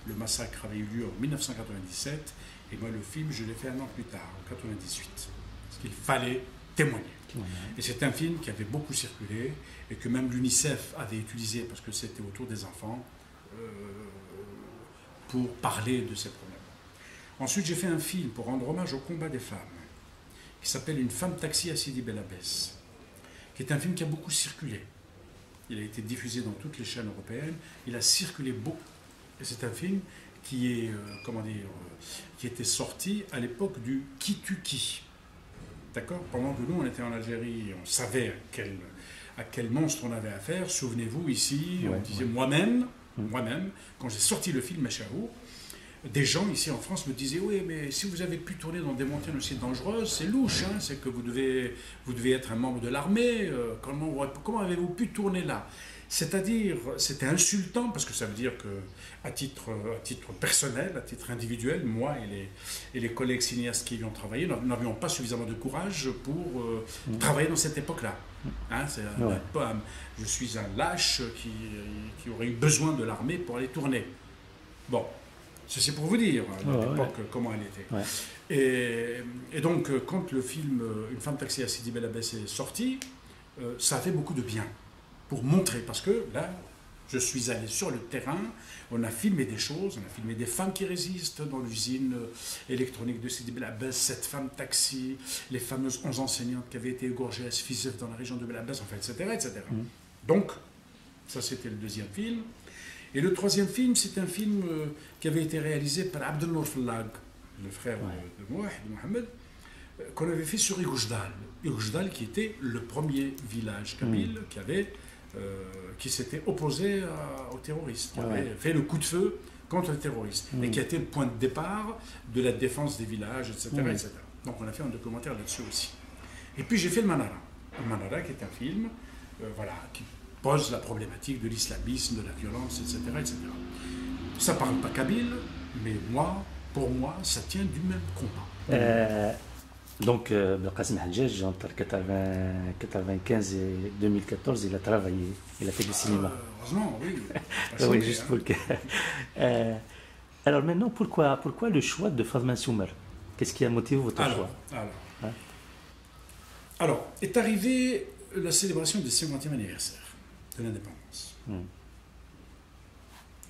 Le massacre avait eu lieu en 1997 et moi le film je l'ai fait 1 an plus tard, en 1998. Parce qu'il fallait témoigner. Et c'est un film qui avait beaucoup circulé et que même l'UNICEF avait utilisé parce que c'était autour des enfants pour parler de ces problèmes. Ensuite, j'ai fait un film pour rendre hommage au combat des femmes qui s'appelle Une femme taxi à Sidi Bel Abbès, qui est un film qui a beaucoup circulé. Il a été diffusé dans toutes les chaînes européennes, il a circulé beaucoup. Et c'est un film qui est, qui était sorti à l'époque du qui tue qui. D'accord? Pendant que nous, on était en Algérie, on savait à quel monstre on avait affaire. Souvenez-vous, ici, on disait moi-même, quand j'ai sorti le film Machahou, des gens ici en France me disaient « Oui, mais si vous avez pu tourner dans des montagnes aussi dangereuses, c'est louche, hein, c'est que vous devez être un membre de l'armée, comment avez-vous pu tourner là ?» C'est-à-dire, c'était insultant, parce que ça veut dire que, à titre personnel, à titre individuel, moi et les collègues cinéastes qui y ont travaillé, n'avions pas suffisamment de courage pour travailler dans cette époque-là. Hein, je suis un lâche qui aurait eu besoin de l'armée pour aller tourner. Bon, c'est pour vous dire, à l'époque, comment elle était. Ouais. Et donc, quand le film Une femme taxi à Sidi Bel Abbès est sorti, ça a fait beaucoup de bien. Pour montrer, parce que là, je suis allé sur le terrain, on a filmé des choses, on a filmé des femmes qui résistent dans l'usine électronique de Sidi Bel Abbès, cette femme taxi, les fameuses 11 enseignantes qui avaient été égorgées à Sfizef dans la région de Bel Abbès, enfin, etc. etc. Donc, ça c'était le deuxième film. Et le troisième film, c'est un film qui avait été réalisé par Abdelnour Fallag, le frère de Mohamed, qu'on avait fait sur Igoujdal. Igoujdal qui était le premier village kabyle qui s'était opposé aux terroristes, qui avait fait le coup de feu contre les terroristes, et qui a été le point de départ de la défense des villages, etc. etc. Donc on a fait un documentaire là-dessus aussi. Et puis j'ai fait le Manara. Le Manara qui est un film qui pose la problématique de l'islamisme, de la violence, etc. etc. Ça parle pas kabyle, mais moi, pour moi, ça tient du même combat. Donc, Belkacem Hadjadj, entre 95 et 2014, il a travaillé, il a fait du cinéma. Heureusement, oui. Oui, juste pour le cas. Alors maintenant, pourquoi le choix de Fadman Soumer? Qu'est-ce qui a motivé votre choix? Alors, est arrivée la célébration du 50e anniversaire de l'indépendance.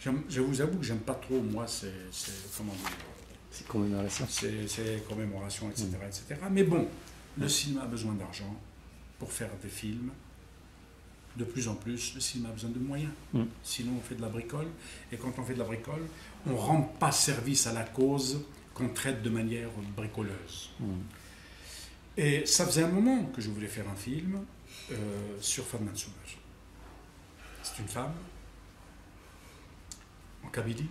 Je vous avoue que j'aime pas trop, moi, comment dire, c'est commémoration. C'est commémoration, etc., etc. Mais bon, le cinéma a besoin d'argent pour faire des films. De plus en plus, le cinéma a besoin de moyens. Sinon, on fait de la bricole. Et quand on fait de la bricole, on ne rend pas service à la cause qu'on traite de manière bricoleuse. Et ça faisait un moment que je voulais faire un film sur Fadman Soumer. C'est une femme en Kabylie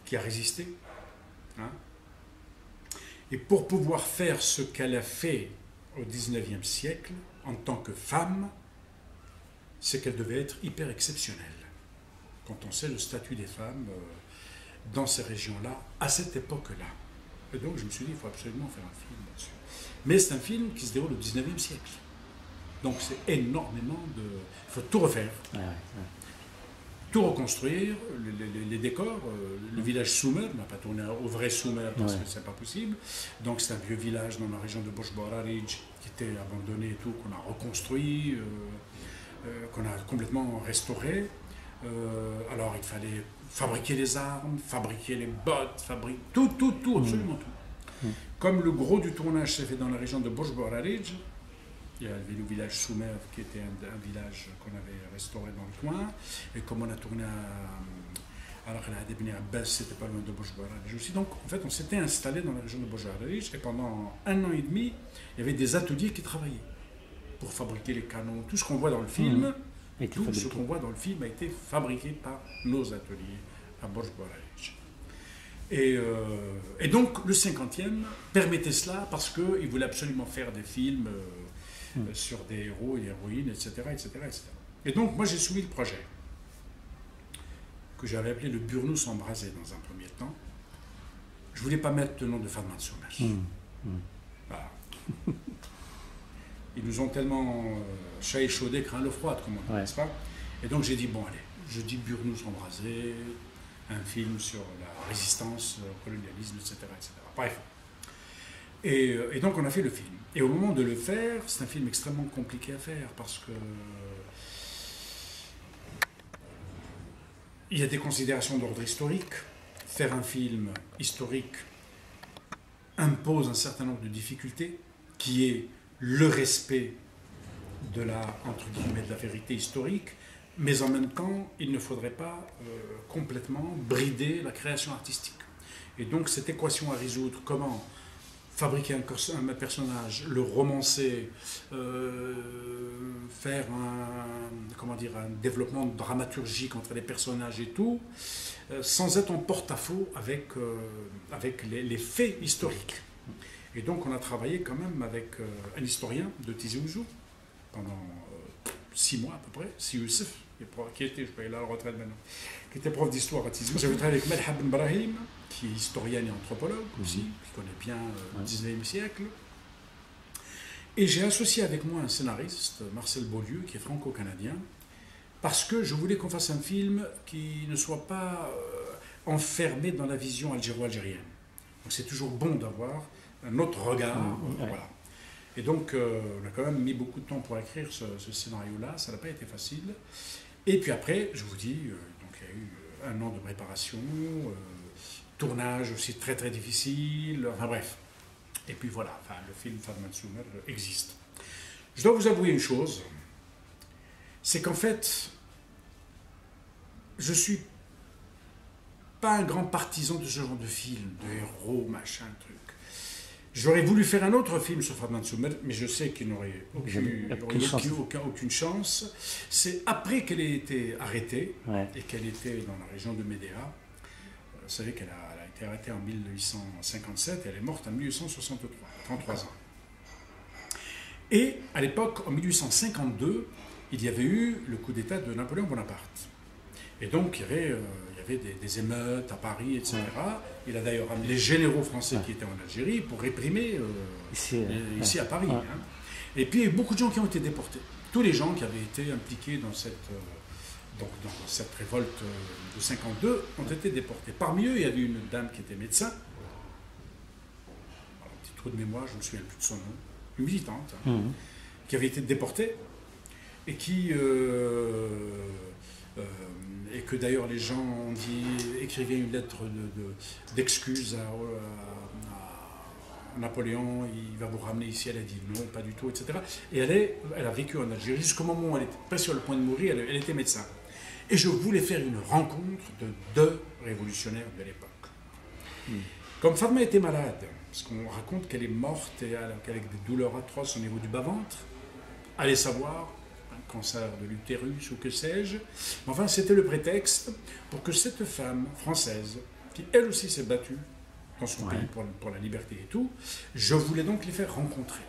qui a résisté. Et pour pouvoir faire ce qu'elle a fait au XIXe siècle, en tant que femme, c'est qu'elle devait être hyper exceptionnelle. Quand on sait le statut des femmes dans ces régions-là, à cette époque-là. Et donc je me suis dit, il faut absolument faire un film là-dessus. Mais c'est un film qui se déroule au XIXe siècle. Donc c'est énormément de... Il faut tout refaire. Tout reconstruire, les décors. Le village Soumer, on n'a pas tourné au vrai Soumer parce que c'est pas possible. Donc c'est un vieux village dans la région de Boshborarij qui était abandonné et tout, qu'on a reconstruit, qu'on a complètement restauré. Alors il fallait fabriquer les armes, fabriquer les bottes, tout, absolument tout. Comme le gros du tournage s'est fait dans la région de Boshborarij, il y avait le village Soumer qui était un village qu'on avait restauré dans le coin. Et comme on a tourné à Abbas, c'était pas loin de Boshborarij aussi. Donc en fait, on s'était installé dans la région de Boshborarij et pendant 1 an et demi, il y avait des ateliers qui travaillaient pour fabriquer les canons. Tout ce qu'on voit dans le film, tout ce qu'on voit dans le film a été fabriqué par nos ateliers à Boshborarij. Et donc le 50e permettait cela parce qu'il voulait absolument faire des films sur des héros et héroïnes, etc., etc., etc. Et donc moi j'ai soumis le projet que j'avais appelé le Burnous embrasé dans un premier temps. Je ne voulais pas mettre le nom de Fadman Soumer. Voilà. Ils nous ont tellement chat échaudé, craint l'eau froide, comme on dit, n'est-ce pas? Et donc j'ai dit, bon allez, je dis Burnous embrasé, un film sur la résistance au colonialisme, etc., etc. Bref. Et donc on a fait le film. Et au moment de le faire, c'est un film extrêmement compliqué à faire parce que il y a des considérations d'ordre historique. Faire un film historique impose un certain nombre de difficultés, qui est le respect de la, entre guillemets, de la vérité historique, mais en même temps, il ne faudrait pas complètement brider la création artistique. Et donc cette équation à résoudre, comment fabriquer un personnage, le romancer, faire un développement dramaturgique entre les personnages et tout, sans être en porte-à-faux avec les faits historiques. Et donc on a travaillé quand même avec un historien de Tizi Ouzou pendant 6 mois à peu près, Si Youssef, qui était, je peux aller à la retraite maintenant, qui était prof d'histoire à Tizi Ouzou. J'avais travaillé avec Melhab Ben Brahim, qui est historienne et anthropologue aussi, qui connaît bien le 19e siècle. Et j'ai associé avec moi un scénariste, Marcel Beaulieu, qui est franco-canadien, parce que je voulais qu'on fasse un film qui ne soit pas enfermé dans la vision algéro-algérienne. Donc c'est toujours bon d'avoir un autre regard. Voilà. Et donc on a quand même mis beaucoup de temps pour écrire ce scénario-là, ça n'a pas été facile. Et puis après, je vous dis, donc il y a eu 1 an de préparation, tournage aussi très très difficile, enfin bref. Et puis voilà, enfin, le film Fadman Soumer existe. Je dois vous avouer une chose, c'est qu'en fait, je suis pas un grand partisan de ce genre de film, de héros, machin, truc. J'aurais voulu faire un autre film sur Fadman Soumer, mais je sais qu'il n'aurait aucune chance. C'est après qu'elle ait été arrêtée, et qu'elle était dans la région de Médéa. Vous savez qu'elle a été arrêtée en 1857 et elle est morte en 1863, 33 ans. Et à l'époque, en 1852, il y avait eu le coup d'État de Napoléon Bonaparte. Et donc, il y avait des émeutes à Paris, etc. Il a d'ailleurs amené les généraux français qui étaient en Algérie pour réprimer ici à Paris. Hein. Et puis, il y a eu beaucoup de gens qui ont été déportés. Tous les gens qui avaient été impliqués dans cette révolte de 52 ont été déportés. Parmi eux, il y avait une dame qui était médecin. Alors, un petit trou de mémoire, je ne me souviens plus de son nom. Une militante, hein, qui avait été déportée et et que d'ailleurs les gens ont dit, écrivaient une lettre d'excuse à Napoléon, il va vous ramener ici. Elle a dit non, pas du tout, etc. Et elle a vécu en Algérie jusqu'au moment où elle était pas sur le point de mourir, elle était médecin. Et je voulais faire une rencontre de deux révolutionnaires de l'époque. Comme Fatma était malade, parce qu'on raconte qu'elle est morte et avec des douleurs atroces au niveau du bas-ventre, allez savoir, un cancer de l'utérus ou que sais-je. Enfin, c'était le prétexte pour que cette femme française, qui elle aussi s'est battue dans son pays pour la liberté et tout, je voulais donc les faire rencontrer.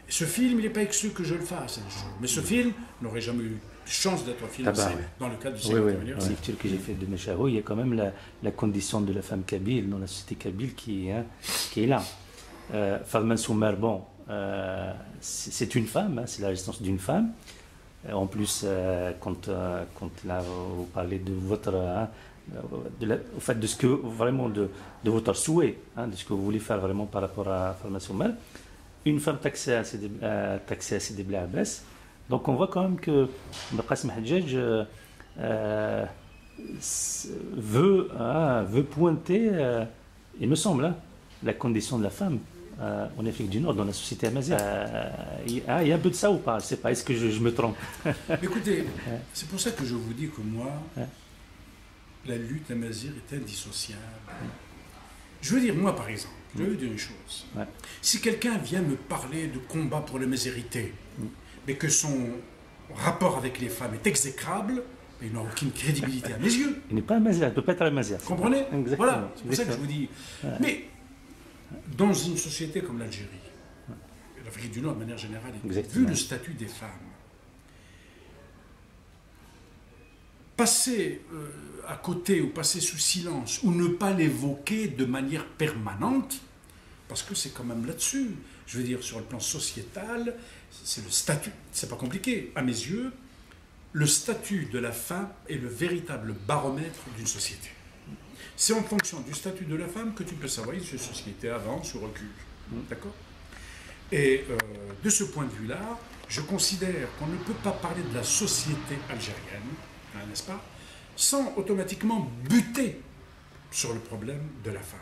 Et ce film, il n'est pas exclu que je le fasse, mais ce film n'aurait jamais eu chance d'être financé dans le cadre du secteur universitaire. Le film que j'ai fait de Mechahou, il y a quand même la condition de la femme kabyle dans la société kabyle qui est là. Fatma Soumer, bon, c'est une femme, hein, c'est la résistance d'une femme. En plus, quand là, vous parlez de votre... au fait de ce que vraiment de votre souhait, hein, de ce que vous voulez faire vraiment par rapport à Fatma Soumer, une femme taxée à Sidi Bla Abbas. Donc on voit quand même que Qasim Hadjadj veut pointer, il me semble, hein, la condition de la femme en Afrique du Nord, dans la société amazigh. Il y a un peu de ça ou pas? Je ne sais pas, est-ce que je me trompe? Écoutez, c'est pour ça que je vous dis que moi, la lutte amazigh est indissociable. Je veux dire, moi par exemple, je veux dire une chose. Si quelqu'un vient me parler de combat pour la mazérité, mais que son rapport avec les femmes est exécrable, il n'a aucune crédibilité à mes yeux. Il n'est pas amazigh, il ne peut pas être amazigh. Vous comprenez? Exactement. Voilà, c'est pour ça que je vous dis. Mais dans une société comme l'Algérie, l'Afrique du Nord de manière générale, vu le statut des femmes, passer à côté ou passer sous silence ou ne pas l'évoquer de manière permanente, parce que c'est quand même là-dessus, je veux dire, sur le plan sociétal, c'est le statut, c'est pas compliqué. À mes yeux, le statut de la femme est le véritable baromètre d'une société. C'est en fonction du statut de la femme que tu peux savoir si une société avance ou recule. D'accord? Et de ce point de vue-là, je considère qu'on ne peut pas parler de la société algérienne, hein, n'est-ce pas, sans automatiquement buter sur le problème de la femme.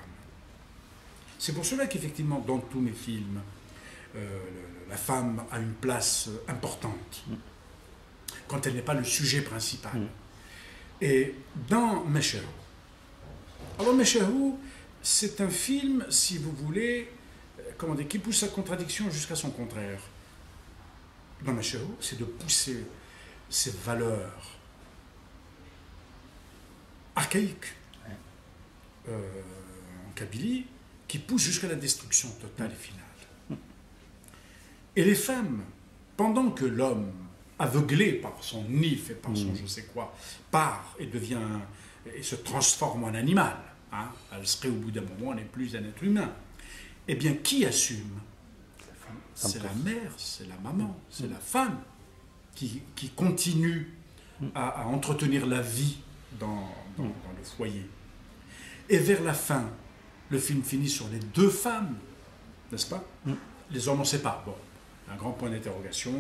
C'est pour cela qu'effectivement, dans tous mes films, la femme a une place importante, quand elle n'est pas le sujet principal. Et dans Mechahou, alors Mechahou, c'est un film, si vous voulez, comment dire, qui pousse sa contradiction jusqu'à son contraire. Dans Mechahou, c'est de pousser ces valeurs archaïques en Kabylie, qui poussent jusqu'à la destruction totale et finale. Et les femmes, pendant que l'homme, aveuglé par son nif et par son je sais quoi, part et se transforme en animal, hein, elle serait au bout d'un moment, elle n'est plus un être humain. Eh bien, qui assume? C'est la mère, c'est la maman, c'est la femme qui continue à entretenir la vie dans le foyer. Et vers la fin, le film finit sur les deux femmes, n'est-ce pas? Les hommes, on ne sait pas. Bon, un grand point d'interrogation.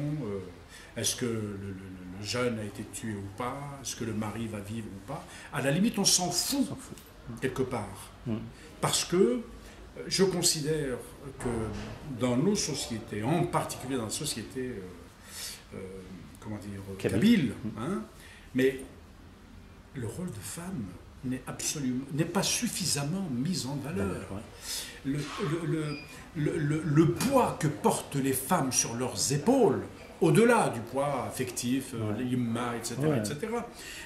Est-ce que le jeune a été tué ou pas? Est-ce que le mari va vivre ou pas? À la limite, on s'en fout, quelque part. Parce que je considère que dans nos sociétés, en particulier dans la société, comment dire, kabyle, hein, mais le rôle de femme n'est pas suffisamment mis en valeur. Le poids que portent les femmes sur leurs épaules, au-delà du poids affectif, l'imma, etc., etc.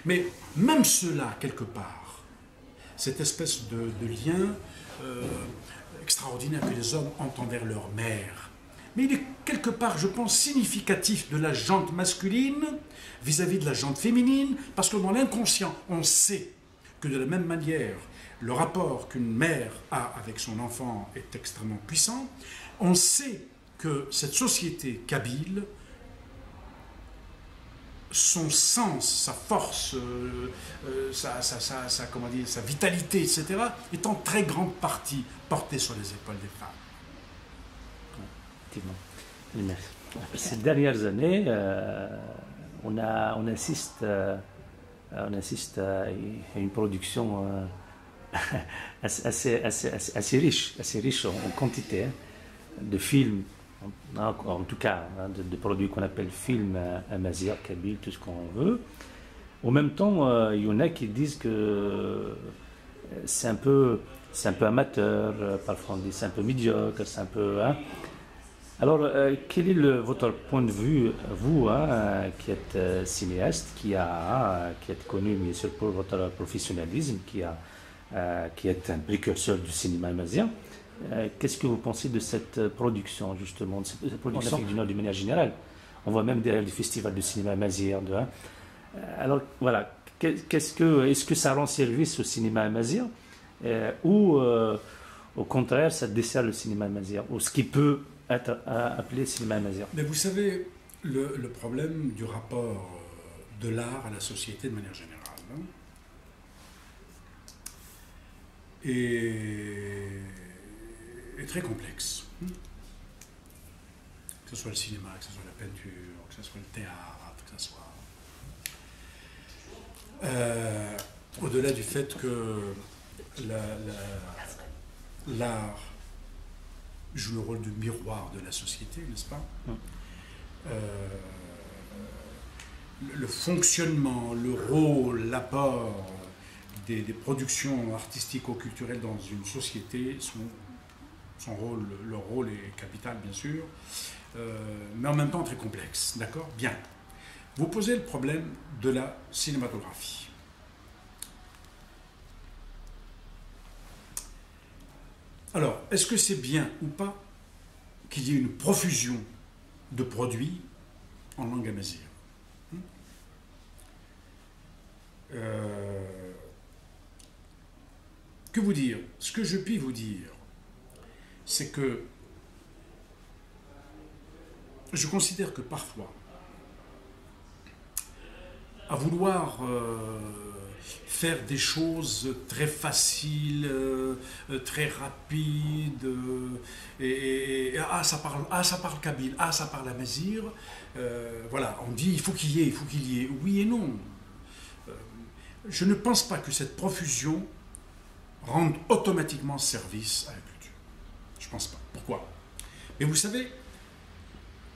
Mais même cela, quelque part, cette espèce de lien extraordinaire que les hommes ont envers leur mère. mais il est quelque part, je pense, significatif de la jante masculine vis-à-vis de la jante féminine, parce que dans l'inconscient, on sait que de la même manière, le rapport qu'une mère a avec son enfant est extrêmement puissant. On sait que cette société kabyle, son sens, sa force, comment dire, sa vitalité, etc., est en très grande partie portée sur les épaules des femmes. Effectivement. Ces dernières années, on assiste à une production assez riche en quantité, hein, de films, en tout cas, hein, de produits qu'on appelle films amazigh, kabyle, tout ce qu'on veut. En même temps, il y en a qui disent que c'est un peu amateur, parfois on dit c'est un peu médiocre, c'est un peu... Hein. Alors, quel est votre point de vue, vous, hein, qui êtes cinéaste, qui êtes connu bien sûr pour votre professionnalisme, qui est un précurseur du cinéma amazigh? Qu'est-ce que vous pensez de cette production, justement, de cette production en Afrique du Nord d'une manière générale? On voit même derrière le festival de cinéma amazigh. Hein. Alors, voilà, est-ce que ça rend service au cinéma amazigh ou, au contraire, ça dessert le cinéma amazigh, ou ce qui peut être appelé cinéma amazigh? Mais vous savez, le problème du rapport de l'art à la société de manière générale, hein, est très complexe. Que ce soit le cinéma, que ce soit la peinture, que ce soit le théâtre, que ce soit... au-delà du fait que l'art joue le rôle de miroir de la société, n'est-ce pas? Le fonctionnement, le rôle, l'apport des productions artistico-culturelles dans une société, leur rôle est capital, bien sûr, mais en même temps très complexe, d'accord? Bien. Vous posez le problème de la cinématographie. Alors, est-ce que c'est bien ou pas qu'il y ait une profusion de produits en langue amazigh? Que vous dire? Ce que je puis vous dire, c'est que je considère que parfois, à vouloir faire des choses très faciles, très rapides, ça parle kabyle, ça parle amazigh, voilà, on dit il faut qu'il y ait, oui et non. Je ne pense pas que cette profusion rende automatiquement service à la culture. Je ne pense pas. Pourquoi? Mais vous savez,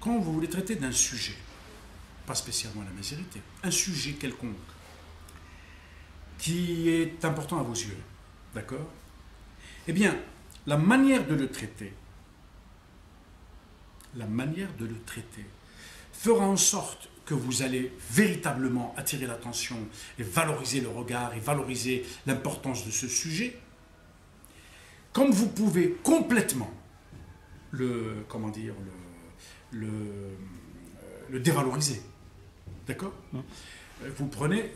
quand vous voulez traiter d'un sujet, pas spécialement la amazighrité, un sujet quelconque, qui est important à vos yeux, d'accord? Eh bien, la manière de le traiter fera en sorte que vous allez véritablement attirer l'attention et valoriser le regard et valoriser l'importance de ce sujet, comme vous pouvez complètement le dévaloriser. D'accord? Vous prenez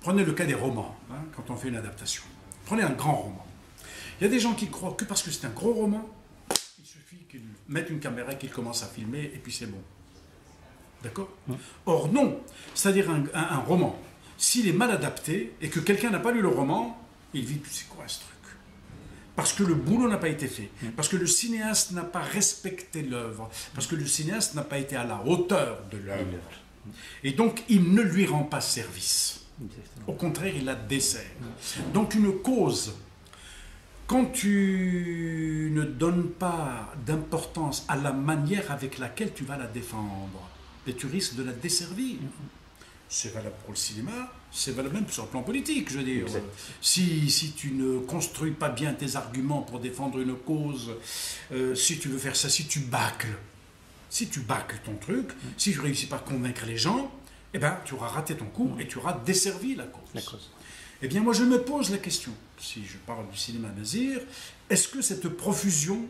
le cas des romans, hein, quand on fait une adaptation. Prenez un grand roman. Il y a des gens qui croient que parce que c'est un gros roman, il suffit qu'ils mettent une caméra et qu'ils commencent à filmer et puis c'est bon. D'accord? Or non, c'est-à-dire un roman, s'il est mal adapté et que quelqu'un n'a pas lu le roman, il dit c'est quoi ce truc? Parce que le boulot n'a pas été fait, parce que le cinéaste n'a pas respecté l'œuvre, parce que le cinéaste n'a pas été à la hauteur de l'œuvre. Et donc il ne lui rend pas service. Au contraire, il la dessert. Donc une cause, quand tu ne donnes pas d'importance à la manière avec laquelle tu vas la défendre, et tu risques de la desservir. C'est valable pour le cinéma, c'est valable même sur le plan politique, je veux dire. Si tu ne construis pas bien tes arguments pour défendre une cause, si tu veux faire ça, si tu bâcles ton truc, si tu ne réussis pas à convaincre les gens, eh ben, tu auras raté ton coup et tu auras desservi la cause. Eh bien, moi, je me pose la question, si je parle du cinéma amazigh, est-ce que cette profusion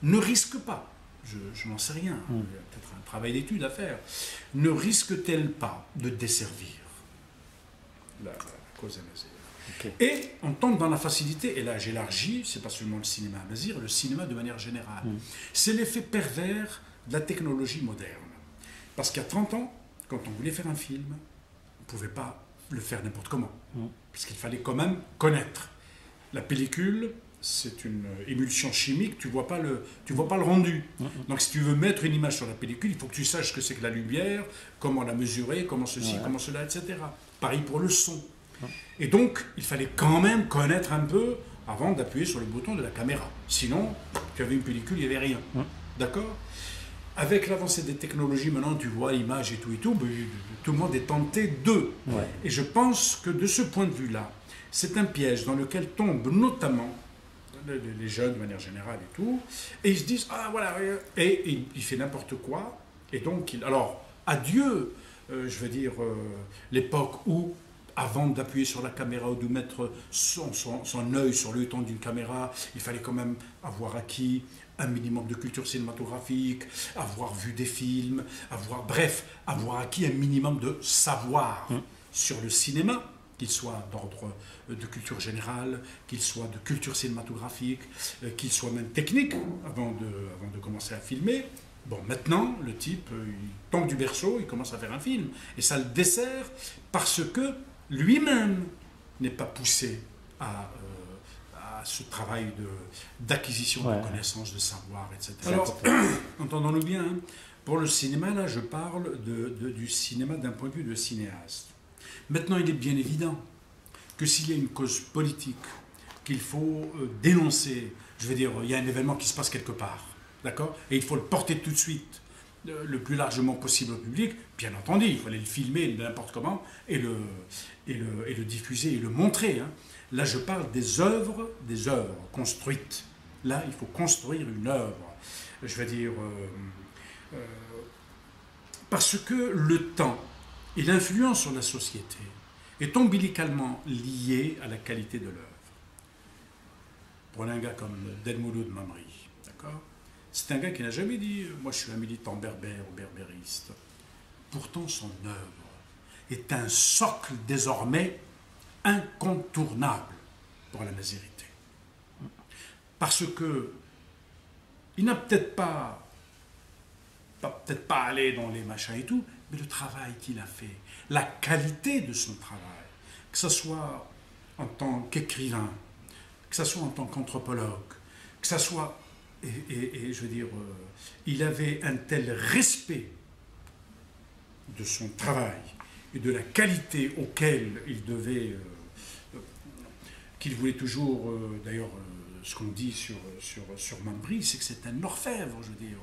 ne risque pas je n'en sais rien, il y a peut-être un travail d'étude à faire, ne risque-t-elle pas de desservir la cause amazigh? Okay. Et on tombe dans la facilité, et là j'élargis, c'est pas seulement le cinéma amazigh, le cinéma de manière générale. C'est l'effet pervers de la technologie moderne. Parce qu'il y a 30 ans, quand on voulait faire un film, on ne pouvait pas le faire n'importe comment. Parce qu'il fallait quand même connaître. La pellicule, c'est une émulsion chimique, tu ne vois pas le rendu. Donc si tu veux mettre une image sur la pellicule, il faut que tu saches ce que c'est que la lumière, comment la mesurer, comment ceci, comment cela, etc. Pareil pour le son. Et donc, il fallait quand même connaître un peu avant d'appuyer sur le bouton de la caméra. Sinon, tu avais une pellicule, il n'y avait rien. D'accord ? Avec l'avancée des technologies, maintenant, tu vois l'image et tout, tout le monde est tenté d'eux. Et je pense que de ce point de vue-là, c'est un piège dans lequel tombent notamment les jeunes de manière générale et tout, et ils se disent, ah voilà, et il fait n'importe quoi, et donc, alors, adieu, je veux dire, l'époque où, avant d'appuyer sur la caméra ou de mettre son œil sur le temps d'une caméra, il fallait quand même avoir acquis un minimum de culture cinématographique, avoir vu des films, avoir acquis un minimum de savoir sur le cinéma, qu'il soit d'ordre de culture générale, qu'il soit de culture cinématographique, qu'il soit même technique, avant de commencer à filmer. Bon, maintenant, le type, il tombe du berceau, il commence à faire un film. Et ça le dessert parce que lui-même n'est pas poussé à ce travail d'acquisition de connaissances, de savoir, etc. Alors, entendons-nous bien, hein, pour le cinéma, là, je parle du cinéma d'un point de vue de cinéaste. Maintenant, il est bien évident que s'il y a une cause politique qu'il faut dénoncer, je veux dire, il y a un événement qui se passe quelque part, d'accord ? Et il faut le porter tout de suite, le plus largement possible au public, bien entendu, il fallait le filmer n'importe comment et le diffuser et le montrer. Hein. Là, je parle des œuvres construites. Là, il faut construire une œuvre. Je veux dire, parce que le temps et l'influence sur la société est ombilicalement lié à la qualité de l'œuvre. Prenez un gars comme Delmouloud Mamri, d'accord ? C'est un gars qui n'a jamais dit « moi je suis un militant berbère ou berbériste ». Pourtant son œuvre est un socle désormais incontournable pour la mazérité. Parce que il n'a peut-être pas allé dans les machins et tout, mais le travail qu'il a fait, la qualité de son travail, que ce soit en tant qu'écrivain, que ce soit en tant qu'anthropologue, que ce soit... Et je veux dire, il avait un tel respect de son travail et de la qualité auquel il devait, qu'il voulait toujours, d'ailleurs, ce qu'on dit sur Mamri, c'est que c'est un orfèvre, je veux dire,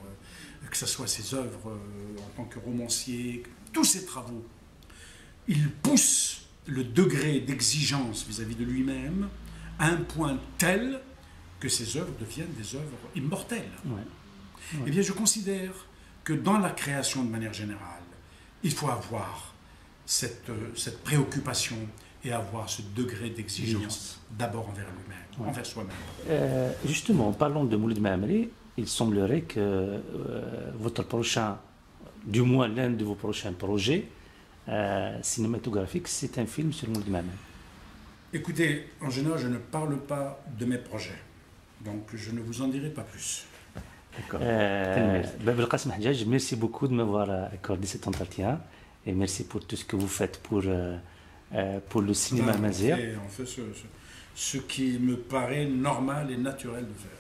que ce soit ses œuvres en tant que romancier, tous ses travaux. Il pousse le degré d'exigence vis-à-vis de lui-même à un point tel que ces œuvres deviennent des œuvres immortelles. Eh bien, je considère que dans la création de manière générale, il faut avoir cette préoccupation et avoir ce degré d'exigence d'abord envers lui-même, envers soi-même. Justement, parlons de Mouloud Mamri. Il semblerait que votre prochain, du moins l'un de vos prochains projets cinématographiques, c'est un film sur Mouloud Mamri. Écoutez, en général, je ne parle pas de mes projets. Donc, je ne vous en dirai pas plus. D'accord. Belkacem Hadjadj, merci beaucoup de m'avoir accordé cet entretien et merci pour tout ce que vous faites pour le cinéma amazigh. On fait ce qui me paraît normal et naturel de faire.